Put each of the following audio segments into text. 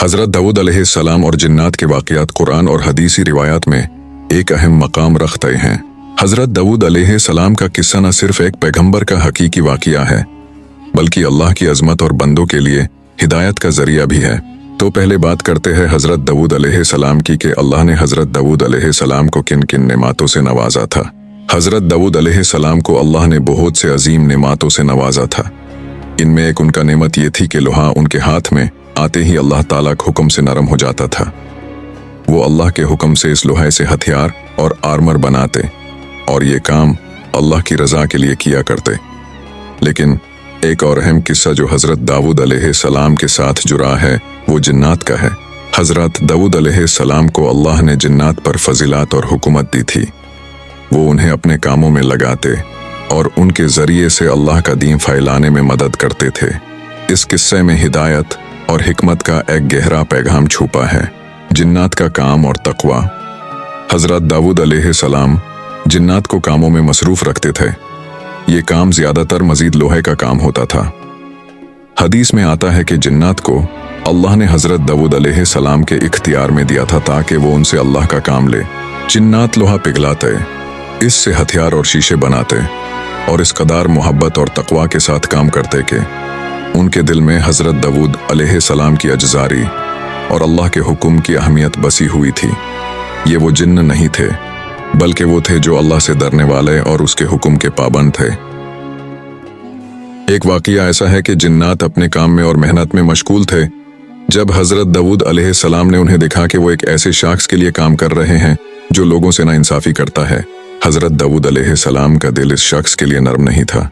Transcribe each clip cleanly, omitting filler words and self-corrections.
हज़रत दाऊद अलैहिस्सलाम और जिन्नात के वाक़यात कुरान और हदीसी रिवायात में एक अहम मकाम रखते हैं। हज़रत दाऊद अलैहिस्सलाम का किस्सा न सिर्फ एक पैगंबर का हकीकी वाक़या है, बल्कि अल्लाह की अज़मत और बंदों के लिए हिदायत का ज़रिया भी है। तो पहले बात करते हैं हज़रत दाऊद अलैहिस्सलाम की कि अल्लाह ने हज़रत दाऊद अलैहिस्सलाम को किन किन नेमातों से नवाजा था। हज़रत दाऊद अलैहिस्सलाम को अल्लाह ने बहुत से अजीम नेमातों से नवाजा था। इनमें एक उनका नेमत ये थी कि लोहा उनके हाथ में आते ही अल्लाह ताला के हुक्म से नरम हो जाता था। वो अल्लाह के हुक्म से इस लोहे से हथियार और आर्मर बनाते और ये काम अल्लाह की रज़ा के लिए किया करते। लेकिन एक और अहम किस्सा जो हज़रत दाऊद अलैहिस्सलाम के साथ जुड़ा है वो जिन्नात का है। हज़रत दाऊद अलैहिस्सलाम को अल्लाह ने जिन्नात पर फजीलात और हुकूमत दी थी। वो उन्हें अपने कामों में लगाते और उनके ज़रिए से अल्लाह का दीन फैलाने में मदद करते थे। इस किस्से में हिदायत और हिकमत का एक गहरा पैगाम छुपा है। जिन्नात का काम और तकवा। हज़रत दाऊद अलैहिस्सलाम जिन्नात को कामों में मसरूफ़ रखते थे। ये काम ज़्यादातर मज़ीद लोहे का काम होता था। हदीस में आता है कि जिन्नात को अल्लाह ने हज़रत दाऊद अलैहिस्सलाम के इख्तियार में दिया था ताकि वो उनसे अल्लाह का काम ले। जिन्नात लोहा पिघलाते, इससे हथियार और शीशे बनाते और इस कदार मोहब्बत और तकवा के साथ काम करते कि उनके दिल में हज़रत दाऊद अलैहिस्सलाम की अजजारी और अल्लाह के हुक्म की अहमियत बसी हुई थी। ये वो जिन्न नहीं थे, बल्कि वो थे जो अल्लाह से डरने वाले और उसके हुक्म के पाबंद थे। एक वाक़या ऐसा है कि जिन्नात अपने काम में और मेहनत में मशगूल थे। जब हज़रत दाऊद अलैहिस्सलाम ने उन्हें देखा कि वो एक ऐसे शख्स के लिए काम कर रहे हैं जो लोगों से नाइंसाफ़ी करता है, हज़रत दाऊद अलैहिस्सलाम का दिल इस शख्स के लिए नरम नहीं था,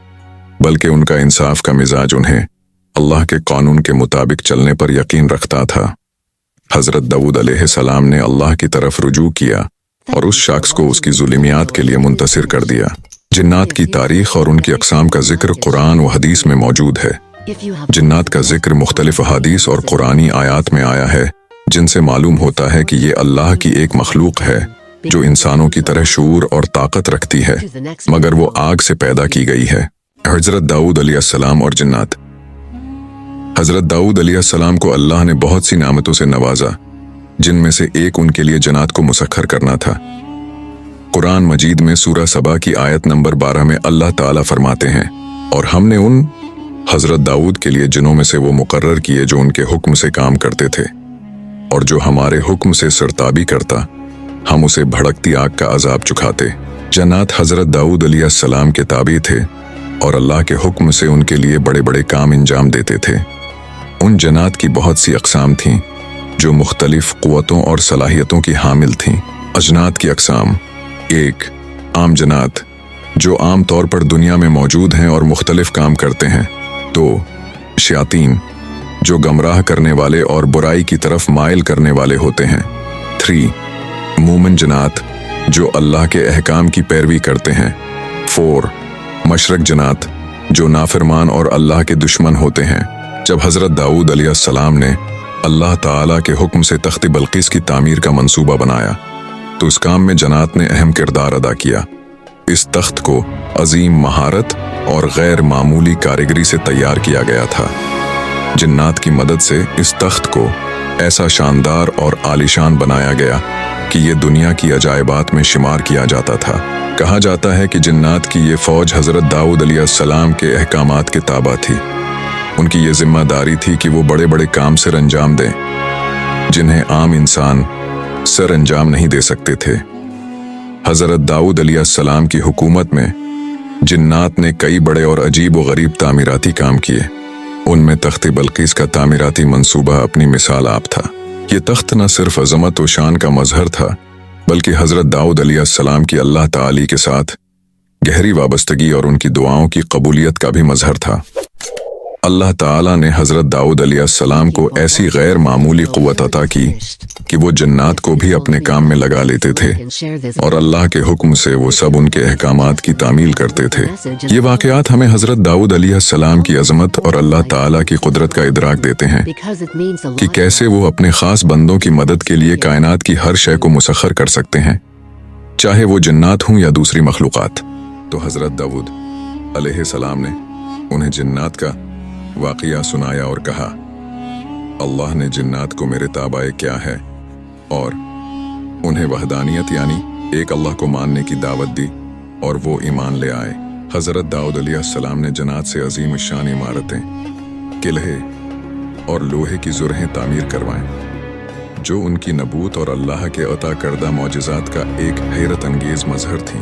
बल्कि उनका इंसाफ का मिजाज उन्हें अल्लाह के कानून के मुताबिक चलने पर यकीन रखता था। हज़रत दाऊद अलैहिस्सलाम ने अल्लाह की तरफ रुजू किया और उस शख्स को उसकी जुल्मियात के लिए मुंतसिर कर दिया। जिन्नात की तारीख और उनकी अक़साम का जिक्र कुरान व हदीस में मौजूद है। जिन्नात का जिक्र मुख्तलिफ हदीस और कुरानी आयात में आया है, जिनसे मालूम होता है कि ये अल्लाह की एक मखलूक है जो इंसानों की तरह शूर और ताकत रखती है, मगर वो आग से पैदा की गई है। हज़रत दाऊद अलैहिस्सलाम और जिन्नात। हज़रत दाऊद अलैहिस्सलाम को अल्लाह ने बहुत सी नेमतों से नवाजा, जिनमें से एक उनके लिए जन्नत को मुसख्खर करना था। कुरान मजीद में सूरह सबा की आयत नंबर 12 में अल्लाह ताला फरमाते हैं, और हमने उन हज़रत दाऊद के लिए जिनों में से वो मुकर्रर किए जो उनके हुक्म से काम करते थे, और जो हमारे हुक्म से सरताबी करता हम उसे भड़कती आग का अजाब चुकाते। जन्नत हज़रत दाऊद अलैहिस्सलाम के ताबी थे और अल्लाह के हुक्म से उनके लिए बड़े बड़े काम इंजाम देते थे। उन जन्नत की बहुत सी अक़साम थीं जो मुख्तलिफ क़ुव्वतों और सलाहियतों की हामिल थीं। अजनात की अक़साम। एक, आम जन्नत जो आम तौर पर दुनिया में मौजूद हैं और मुख्तलिफ काम करते हैं। दो, शयातीन जो गमराह करने वाले और बुराई की तरफ माइल करने वाले होते हैं। 3, मूमिन जन्नत जो अल्लाह के अहकाम की पैरवी करते हैं। 4, मशरक जन्नत जो नाफरमान और अल्लाह के दुश्मन होते हैं। जब हज़रत दाऊद अलैहिस्सलाम ने अल्लाह ताला के हुक्म से तख्त बल्कीस की तामीर का मंसूबा बनाया तो इस काम में जन्नत ने अहम किरदार अदा किया। इस तख्त को अजीम महारत और गैर मामूली कारीगरी से तैयार किया गया था। जिन्नात की मदद से इस तख्त को ऐसा शानदार और आलीशान बनाया गया कि ये दुनिया की अजायबात में शुमार किया जाता था। कहा जाता है कि जिन्नात की ये फ़ौज हज़रत दाऊद अलैहिस्सलाम के अहकामात के ताबा थी। उनकी ये जिम्मेदारी थी कि वो बड़े बड़े काम सर अंजाम दें जिन्हें आम इंसान सर अंजाम नहीं दे सकते थे। हज़रत दाऊद अलैहिस्सलाम की हुकूमत में जिन्नात ने कई बड़े और अजीब व गरीब तामीराती काम किए। उनमें तख्त बल्कीस का तामीराती मंसूबा अपनी मिसाल आप था। ये तख्त न सिर्फ अज़मत व शान का मजहर था, बल्कि हज़रत दाऊद अलैहिस्सलाम की अल्लाह ताली के साथ गहरी वाबस्तगी और उनकी दुआओं की कबूलियत का भी मजहर था। अल्लाह ताला ने हज़रत दाऊद अलैहिस्सलाम को ऐसी गैर मामूली क़ुव्वत अता की कि वो जिन्नात को भी अपने काम में लगा लेते थे और अल्लाह के हुक्म से वो सब उनके अहकामात की तामील करते थे। ये वाक़यात हमें हज़रत दाऊद अलैहिस्सलाम की अज़मत और अल्लाह ताला की कुदरत का इदराक देते हैं कि कैसे वो अपने ख़ास बंदों की मदद के लिए कायनात की हर शय को मुसख्खर कर सकते हैं, चाहे वो जिन्नात हों या दूसरी मखलूक़ात। तो हज़रत दाऊद अलैहिस्सलाम ने उन्हें जिन्नात का वाक़या सुनाया और कहा, अल्लाह ने जिन्नात को मेरे ताबाए क्या है और उन्हें वहदानियत यानी एक अल्लाह को मानने की दावत दी और वो ईमान ले आए। हज़रत दाऊद अलैहिस्सलाम ने जन्नात से अजीम शान इमारतें, किले और लोहे की ज़ुरहें तामीर करवाएं, जो उनकी नबूत और अल्लाह के अता करदा मौजिज़ात का एक हैरत अंगेज़ मज़हर थीं।